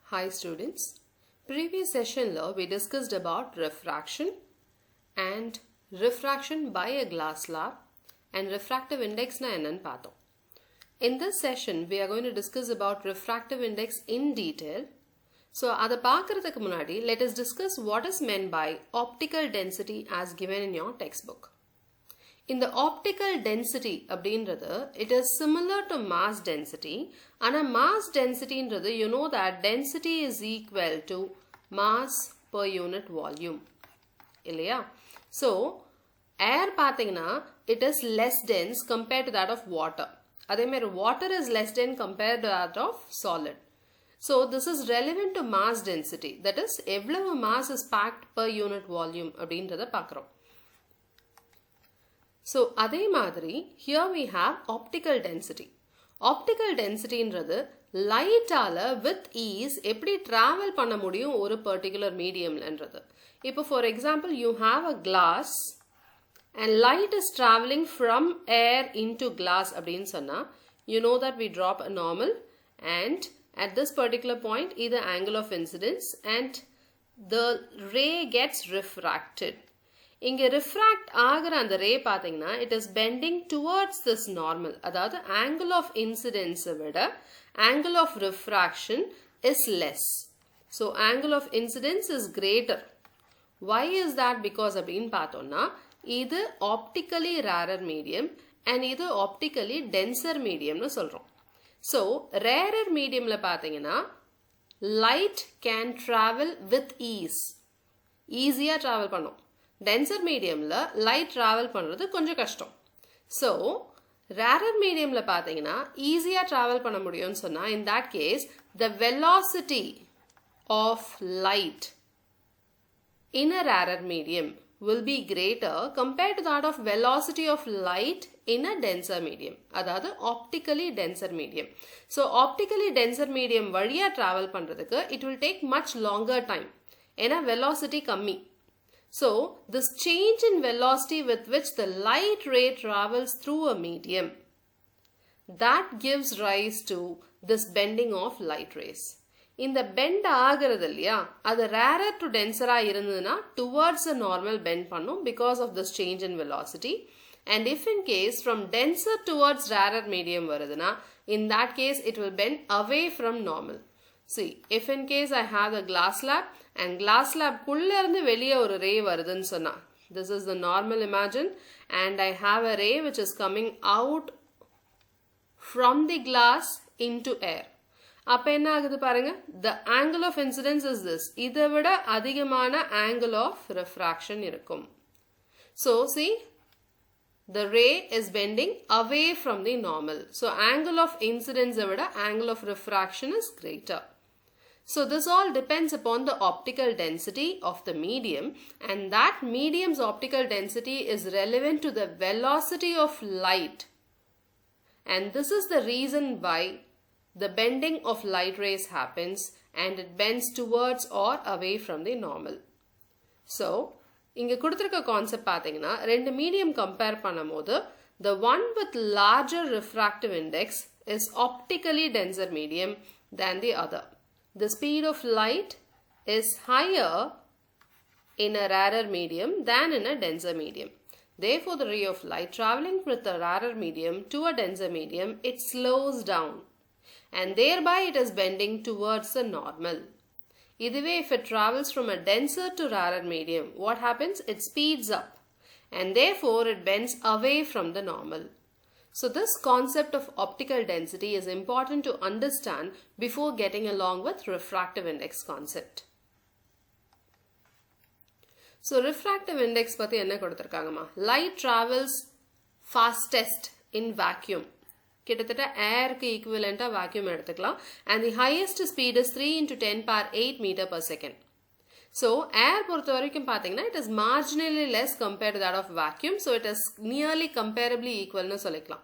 Hi students. Previous session we discussed about refraction and refraction by a glass slab and refractive index na ennan paathom. In this session we are going to discuss about refractive index in detail. So adha paakradhukku munadi let us discuss what is meant by optical density as given in your textbook. In the optical density அப்படின்றது it is similar to mass density. ஆனா mass density ன்றது you know that density is equal to mass per unit volume. இல்லையா? So air பாத்தீங்கன்னா it is less dense compared to that of water. அதே மாதிரி water is less dense compared to that of solid. So this is relevant to mass density. That is எவ்வளவு mass is packed per unit volume அப்படின்றத பார்க்கிறோம். So, அதே மாதிரி, here we have optical density. Optical density ன்றது light ஆல with ease எப்படி travel பண்ண முடியும் ஒரு particular medium ன்றது. இப்போ for example, you have a glass and light is traveling from air into glass அப்படின்னு சொன்னா, you know that we drop a normal and at this particular point, either angle of incidence and the ray gets refracted. இங்க refract ஆகிற அந்த ray பாத்தீங்கன்னா it is bending towards this normal. அதாவது angle of incidence விட angle of refraction is less. So angle of incidence is greater. Why is that? Because அப்படின்னு பார்த்தோம்னா இது optically rarer medium and இது optically denser medium னு சொல்றோம். So rarer mediumல பாத்தீங்கன்னா light can travel with ease. ஈஸியா travel பண்ணும். Denser mediumல light travel பண்றது கொஞ்சம் கஷ்டம். So, rarer mediumல பாத்தீங்கன்னா ஈஸியா travel பண்ண முடியும்னு சொன்னா in that case the velocity of light in a rarer medium will be greater compared to that of velocity of light in a denser medium. அதாவது optically denser medium. So, optically denser medium வழியா travel பண்றதுக்கு it will take much longer time. ஏன்னா velocity கம்மி. So, this change in velocity with which the light ray travels through a medium, that gives rise to this bending of light rays. In the bend ஆகிறது இல்லையா, அது rarer to denser இருந்ததுன்னா towards a normal bend பண்ணும் because of this change in velocity. And if in case from denser towards rarer medium வருதுன்னா, in that case it will bend away from normal. See, if in case I have a glass slab and glass slab குள்ள இருந்து வெளியே ஒரு ray வருதுன்னு சொன்னா, this is the normal imagine and I have a ray which is coming out from the glass into air. அப்ப என்ன ஆகுது பாருங்க, the angle of incidence is this. இதை விட அதிகமான angle of refraction இருக்கும். So see, the ray is bending away from the normal. So angle of incidence விட angle of refraction is greater. So this all depends upon the optical density of the medium, and that medium's optical density is relevant to the velocity of light. And this is the reason why the bending of light rays happens and it bends towards or away from the normal. So, இங்க கொடுத்திருக்க concept பாத்தீங்கன்னா ரெண்டு medium compare பண்ணும்போது the one with larger refractive index is optically denser medium than the other. The speed of light is higher in a rarer medium than in a denser medium. Therefore, the ray of light traveling with a rarer medium to a denser medium, it slows down and thereby it is bending towards the normal. Either if it travels from a denser to rarer medium, what happens? It speeds up and therefore it bends away from the normal. So this concept of optical density is important to understand before getting along with refractive index concept. So refractive index பத்தி என்ன கொடுத்திருக்காங்கமா? Light travels fastest in vacuum. கிட்டத்தட்ட ஏருக்கு ஈக்குவலண்டா vacuum எடுத்துக்கலாம் and the highest speed is 3 into 10 power 8 meter per second. So air பொறுத்த வரைக்கும் பாத்தீங்கன்னா it is marginally less compared to that of vacuum, so it is nearly comparably equal னு சொல்லிக்கலாம்.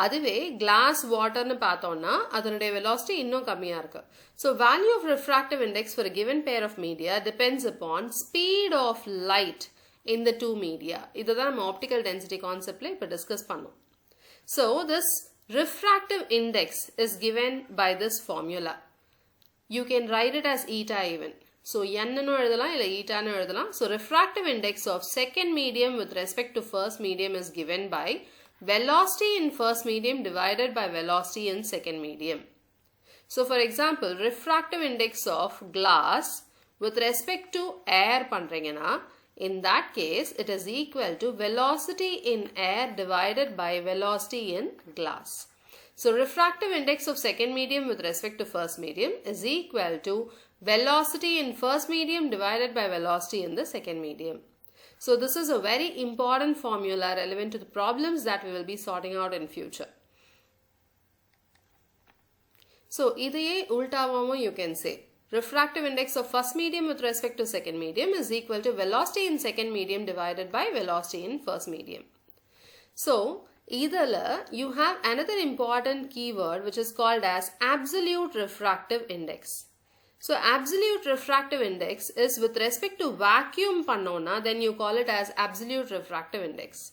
அதுவே glass waterனு பார்த்தோம்னா அதனுடைய velocity இன்னும் கம்மியா இருக்கு. So value of refractive index for a given pair of media depends upon speed of light in the two media. இதுதான் நம்ம optical density conceptல இப்ப டிஸ்கஸ் பண்ணோம். So this refractive index is given by this formula. you can write it as eta even. So n nu எழுதலாம் இல்ல eta nu எழுதலாம். So refractive index of second medium with respect to first medium is given by velocity in first medium divided by velocity in second medium. So for example, refractive index of glass with respect to air பண்றீங்கன்னா, in that case it is equal to velocity in air divided by velocity in glass. So refractive index of second medium with respect to first medium is equal to velocity in first medium divided by velocity in the second medium. So this is a very important formula relevant to the problems that we will be sorting out in future. So idaye ultavamo you can say refractive index of first medium with respect to second medium is equal to velocity in second medium divided by velocity in first medium. So idala you have another important keyword which is called as absolute refractive index. So absolute refractive index is with respect to vacuum pannona, then you call it as absolute refractive index.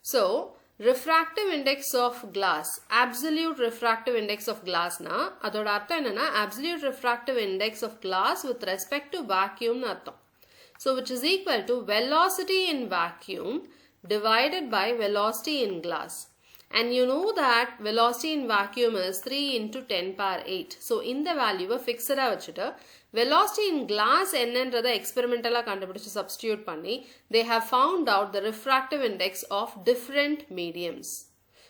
So refractive index of glass, absolute refractive index of glass na adoda artham enna absolute refractive index of glass with respect to vacuum nu artham. So which is equal to velocity in vacuum divided by velocity in glass. And you know that velocity in vacuum is 3 into 10 power 8. So in the value fixed vachita velocity in glass ennrada experimentala kandupidichu substitute panni they have found out the refractive index of different mediums.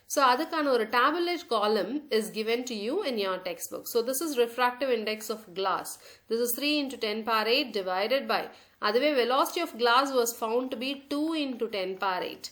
So adukana oru tabulate column is given to you in your textbook. So this is refractive index of glass. This is 3 into 10 power 8 divided by aduve velocity of glass was found to be 2 into 10 power 8.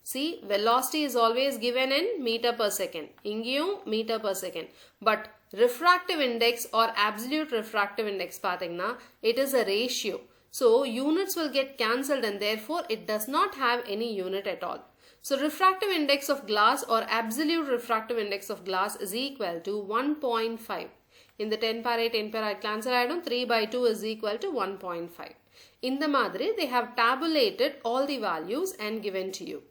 See, velocity is always given in meter per second. Ingiyum meter per second. But refractive index or absolute refractive index pathina, it is a ratio. So units will get cancelled and therefore it does not have any unit at all. So refractive index of glass or absolute refractive index of glass is equal to 1.5. In the 10 power 8, 10 power 8 cancel item, 3 by 2 is equal to 1.5. In the madri, they have tabulated all the values and given to you.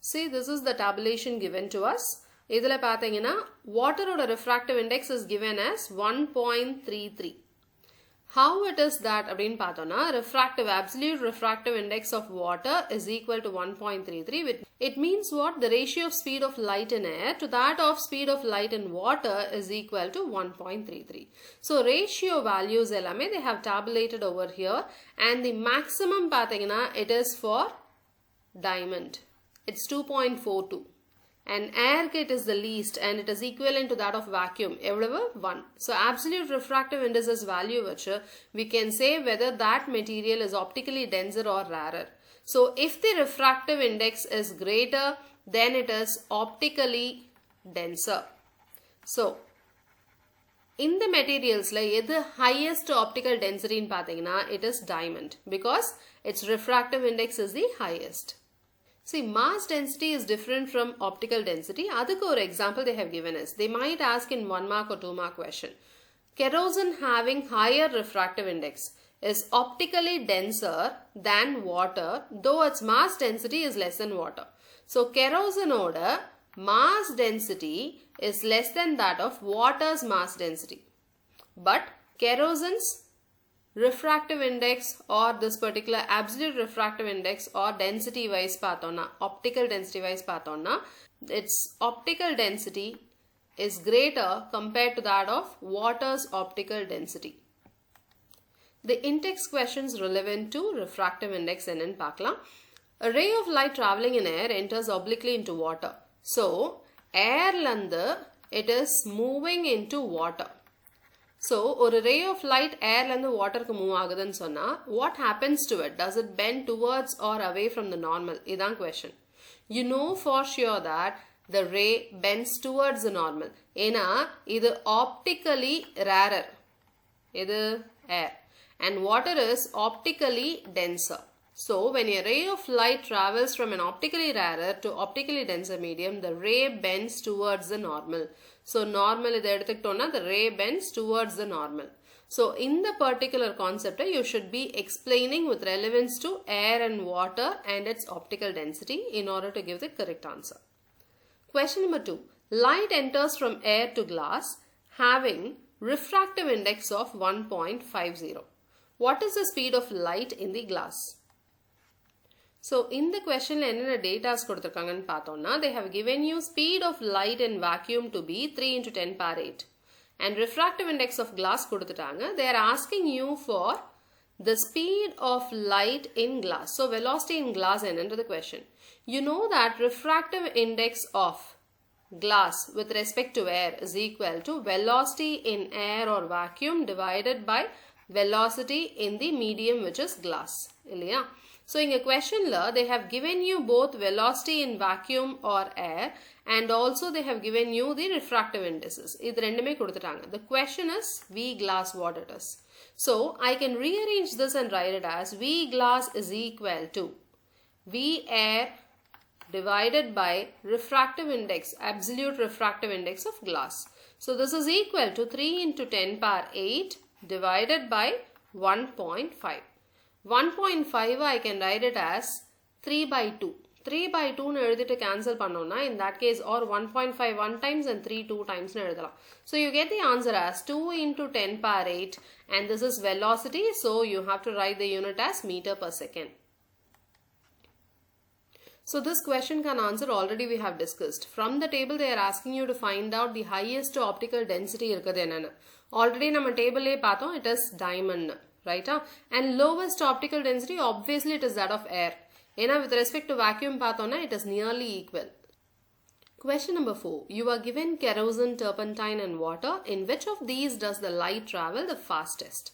See, this is the tabulation given to us. Idhula pathina water oda refractive index is given as 1.33. How it is that abdin pathona refractive absolute refractive index of water is equal to 1.33. It means what? The ratio of speed of light in air to that of speed of light in water is equal to 1.33. So ratio values ellame they have tabulated over here, and the maximum pathina it is for diamond. It's 2.42 and air kit is the least and it is equivalent to that of vacuum. Evlava 1. So absolute refractive index's value which we can say whether that material is optically denser or rarer. So if the refractive index is greater, then it is optically denser. So in the materials la the highest optical density in pathina it is diamond because its refractive index is the highest. See, mass density is different from optical density. Adukku or example they have given us. They might ask in 1 mark or 2 mark question. Kerosene having higher refractive index is optically denser than water, though its mass density is less than water. So kerosene oda mass density is less than that of water's mass density. But kerosene's refractive index or this particular absolute refractive index or density wise pathona, optical density wise pathona, its optical density is greater compared to that of water's optical density. The Intext questions relevant to refractive index and in pakla. A ray of light traveling in air enters obliquely into water. So air landa it is moving into water. So, a ray of light air and the water ku move agudan sonna, what happens to it? Does it bend towards or away from the normal? Idan question. You know for sure that the ray bends towards the normal. Ena, idu optically rarer. Idu air. And water is optically denser. So, when a ray of light travels from an optically rarer to optically denser medium, the ray bends towards the normal. So, normal is the ray bends towards the normal. So, in the particular concept, you should be explaining with relevance to air and water and its optical density in order to give the correct answer. Question number 2. Light enters from air to glass having refractive index of 1.50. What is the speed of light in the glass? So in the question enna data koduthirukangan paathona, they have given you speed of light in vacuum to be 3 into 10 power 8 and refractive index of glass koduthitaanga. They are asking you for the speed of light in glass. So velocity in glass enter the question. You know that refractive index of glass with respect to air is equal to velocity in air or vacuum divided by velocity in the medium which is glass. Illaya? So in a question they have given you both velocity in vacuum or air and also they have given you the refractive indices. The question is V glass what it is. So I can rearrange this and write it as V glass is equal to V air divided by refractive index, absolute refractive index of glass. So this is equal to 3 into 10 power 8 divided by 1.5. 1.5 I can write it as 3 by 2. 3 by 2 to cancel pannona in that case, or 1.5 one times and 3 2 times. So you get the answer as 2 into 10 power 8 and this is velocity, so you have to write the unit as meter per second. So this question can answer already we have discussed. From the table they are asking you to find out the highest optical density irukadhu. Already nama table paathom, it is diamond, right? And lowest optical density obviously it is that of air. With respect to vacuum paathona, it is nearly equal. Question number 4. You are given kerosene, turpentine and water. In which of these does the light travel the fastest?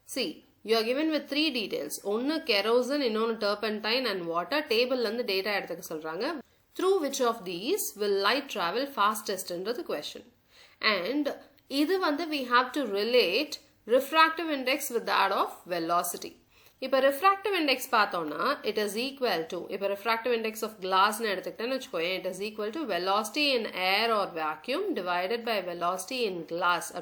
See, you are given with 3 details. One kerosene, innonu turpentine and water. Table and the data eduthuka solranga. Through which of these will light travel fastest under the question? And idu we have to relate refractive index with that of velocity. If a refractive index pathona, it is equal to, if a refractive index of glass it is equal to velocity in air or vacuum divided by velocity in glass.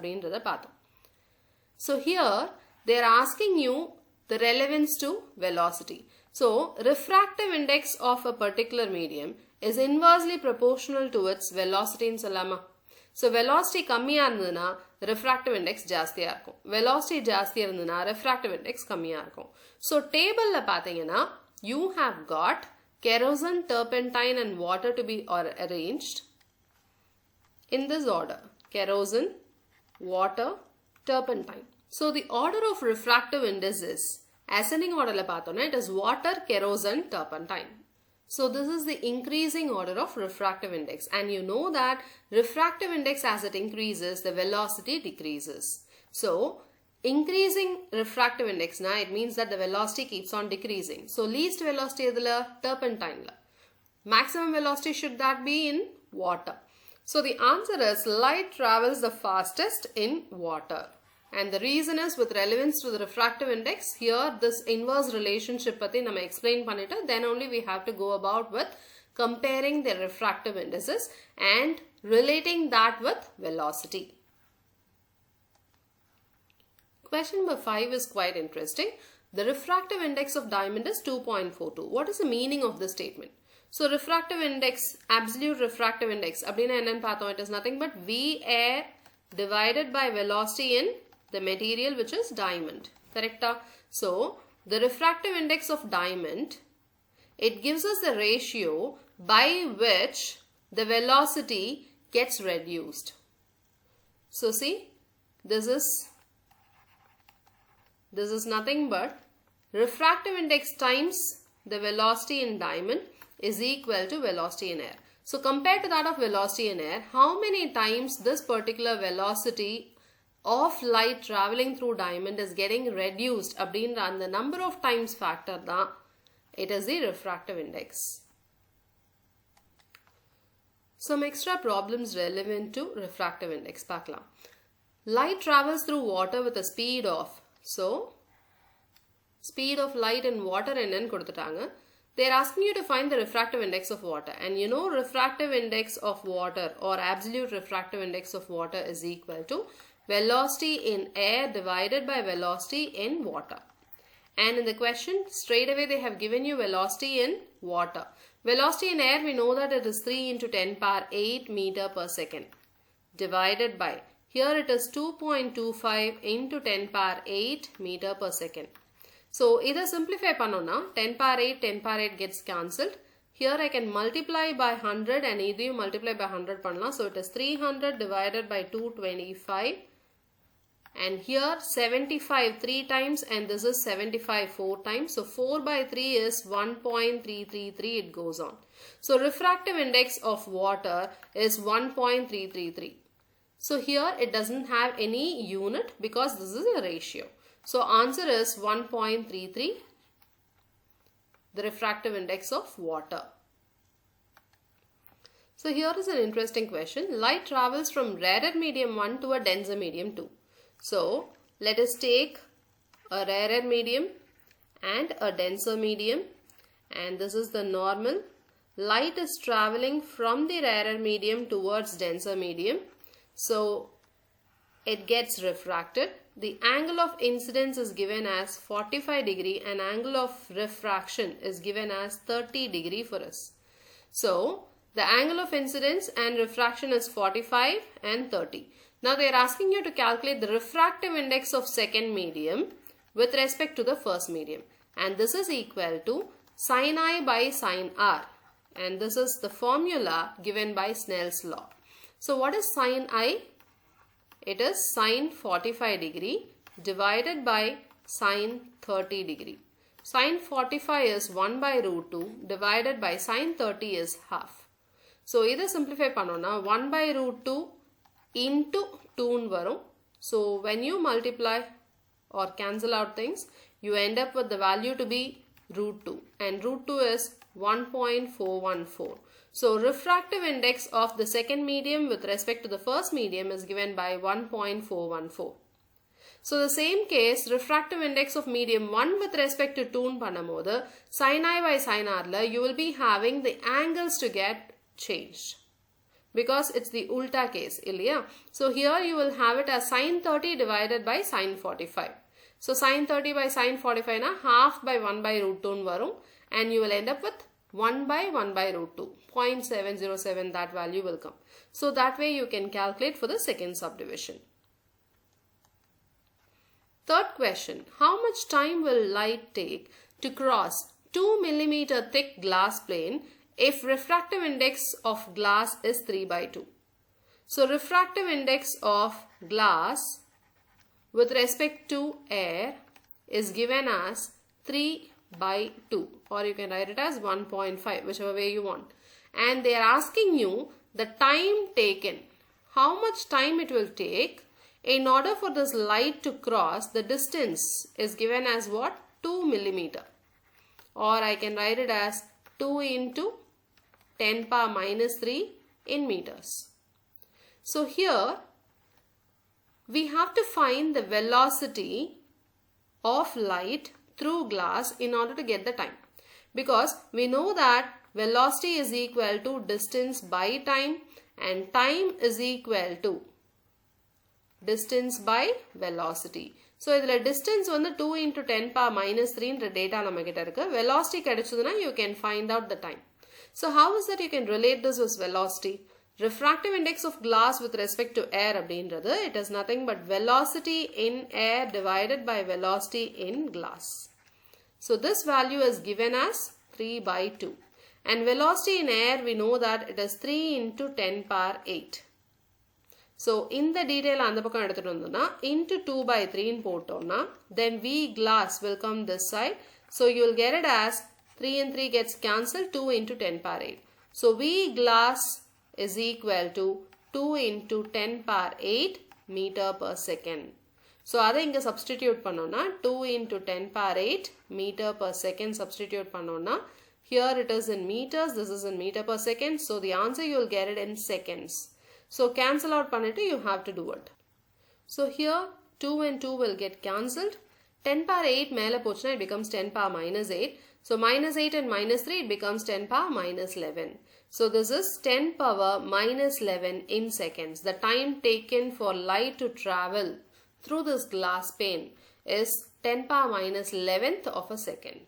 So here they are asking you the relevance to velocity. So refractive index of a particular medium is inversely proportional to its velocity in salama. So velocity kammiya irundhuna refractive index jastiya irukum. Velocity jastiya irundhuna refractive index kammiya irukum. So table la pathina you have got kerosene, turpentine and water to be arranged in this order: kerosene, water, turpentine. So the order of refractive indices ascending order la pathona, it is water, kerosene, turpentine. So this is the increasing order of refractive index, and you know that refractive index as it increases, the velocity decreases. So increasing refractive index na, it means that the velocity keeps on decreasing. So least velocity idhula turpentine la. Maximum velocity should that be in water. So the answer is light travels the fastest in water. And the reason is with relevance to the refractive index. Here this inverse relationship pati nama explain pannita, then only we have to go about with comparing the refractive indices and relating that with velocity. Question number 5 is quite interesting. The refractive index of diamond is 2.42. What is the meaning of this statement? So refractive index, absolute refractive index, it is nothing but V air divided by velocity in the material which is diamond. Correct? So the refractive index of diamond, it gives us the ratio by which the velocity gets reduced. So see, this is nothing but refractive index times the velocity in diamond is equal to velocity in air. So compared to that of velocity in air, how many times this particular velocity of light traveling through diamond is getting reduced and the number of times factor da, it is the refractive index. Some extra problems relevant to refractive index paakla. Light travels through water with a speed of, so speed of light in water ennan kodutanga. They are asking you to find the refractive index of water, and you know refractive index of water or absolute refractive index of water is equal to velocity in air divided by velocity in water. And in the question straight away they have given you velocity in water. Velocity in air, we know that it is 3 into 10 power 8 meter per second divided by Here it is 2.25 into 10 power 8 meter per second. So either simplify pannona, 10 power 8 gets cancelled. Here I can multiply by 100 and either you multiply by 100 panna. So it is 300 divided by 225. And here 75 3 times and this is 75 4 times. So 4 by 3 is 1.333, it goes on. So refractive index of water is 1.333. So here it doesn't have any unit because this is a ratio. So answer is 1.33, the refractive index of water. So here is an interesting question. Light travels from rarer medium 1 to a denser medium 2. So let us take a rarer medium and a denser medium, and this is the normal. Light is traveling from the rarer medium towards denser medium. So it gets refracted. The angle of incidence is given as 45 degree and angle of refraction is given as 30 degree for us. So the angle of incidence and refraction is 45 and 30. Now they are asking you to calculate the refractive index of second medium with respect to the first medium, and this is equal to sin I by sin R, and this is the formula given by Snell's law. So what is sin I? It is sin 45 degree divided by sin 30 degree. Sin 45 is 1 by root 2 divided by sin 30 is half. So either simplify pannona 1 by root 2 into 2 varum. So when you multiply or cancel out things, you end up with the value to be root 2, and root 2 is 1.414. So refractive index of the second medium with respect to the first medium is given by 1.414. So the same case, refractive index of medium 1 with respect to 2 pannamodu, sin I by sin R la, you will be having the angles to get changed, because it's the ulta case, illiya. So here you will have it as sin 30 divided by sin 45. So sin 30 by sin 45 na half by 1 by root 2 varum, and you will end up with 1 by root 2, 0.707, that value will come. So that way you can calculate for the second subdivision. Third question, how much time will light take to cross 2 mm thick glass plane if refractive index of glass is 3 by 2? So refractive index of glass with respect to air is given as 3 by 2, or you can write it as 1.5, whichever way you want. And they are asking you the time taken, how much time it will take in order for this light to cross. The distance is given as what? 2 millimeter, or I can write it as 2 into 10 power minus 3 in meters. So here we have to find the velocity of light through glass in order to get the time, because we know that velocity is equal to distance by time, and time is equal to distance by velocity. So the distance on the 2 into 10 power minus 3 in the data namakita irukku. Velocity kadachuduna, you can find out the time. So how is that you can relate this with velocity? Refractive index of glass with respect to air abindrathu, it is nothing but velocity in air divided by velocity in glass. So this value is given as 3 by 2. And velocity in air, we know that it is 3 into 10 power 8. So in the detail into 2 by 3 in potona, then V glass will come this side. So you will get it as 3 and 3 gets cancelled, 2 into 10 power 8. So V glass is equal to 2 into 10 power 8 meter per second. So அதை இங்க substitute பண்ணோம்னா 2 into 10 power 8 meter per second substitute பண்ணோம்னா, here it is in meters, this is in meter per second. So the answer you will get it in seconds. So cancel out பண்ணிட்டு you have to do it. So here 2 and 2 will get cancelled. 10 power 8 மேல போச்சுனா it becomes 10 power minus 8. So minus 8 and minus 3 it becomes 10 power minus 11. So this is 10 power minus 11 in seconds. The time taken for light to travel through this glass pane is 10 power minus 11th of a second.